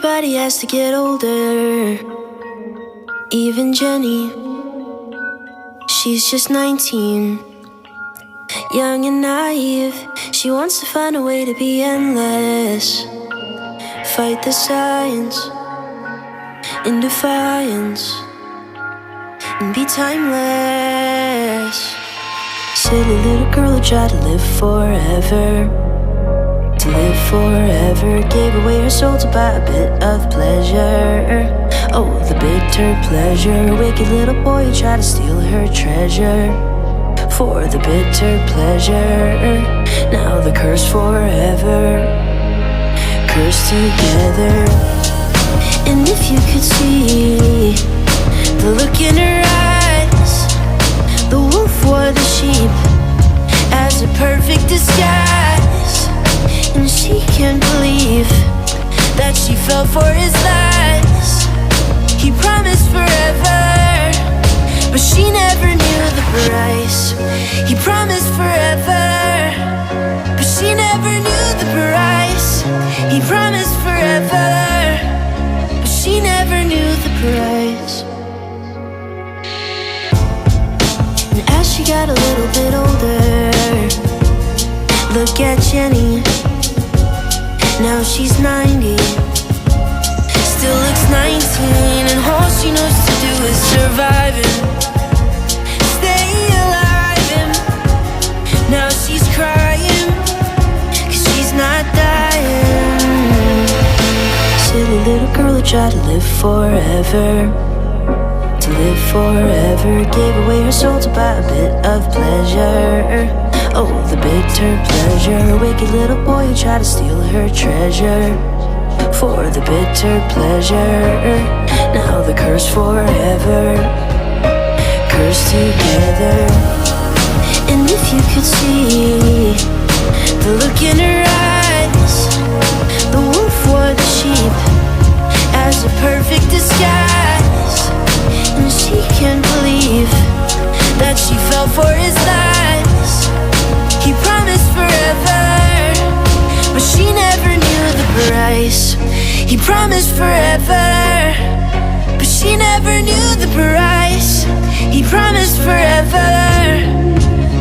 Everybody has to get older. Even Jenny, she's just 19. Young and naive, she wants to find a way to be endless. Fight the science in defiance and be timeless. Silly little girl who tried to live forever. To live forever, gave away her soul to buy a bit of pleasure. Oh, the bitter pleasure. Wicked little boy who tried to steal her treasure. For the bitter pleasure. Now the curse forever. Cursed together. And if you could see the look in her eyes, the wolf wore the sheep as a perfect disguise. And she can't believe that she fell for his lies. He promised forever, but she never knew the price. He promised forever, but she never knew the price. He promised forever, but she never knew the price. And as she got a little bit older, look at Jenny. Now she's 90, still looks 19, and all she knows to do is survive and stay alive. And now she's crying, 'cause she's not dying. Silly little girl who tried to live forever. To live forever, gave away her soul to buy a bit of pleasure. Oh, the bitter pleasure. Wicked little boy who tried to steal her treasure. For the bitter pleasure. Now the curse forever. Cursed together. And if you could see the look in her eyes, the wolf wore the sheep as a perfect disguise. And she can't believe that she fell for his lies. He promised forever, but she never knew the price. He promised forever, but she never knew the price. He promised forever,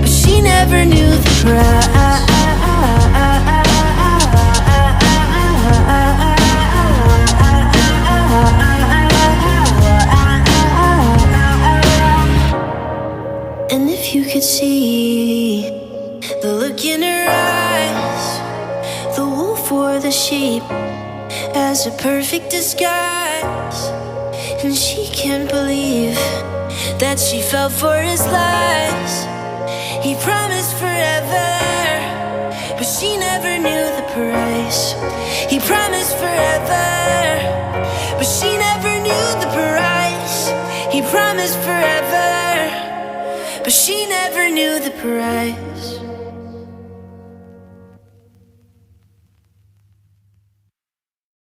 but she never knew the price. And if you could see the look in her eyes, the wolf wore the sheep as a perfect disguise. And she can't believe that she fell for his lies. He promised forever, but she never knew the price. He promised forever, but she never knew the price. He promised forever, but she never knew the price.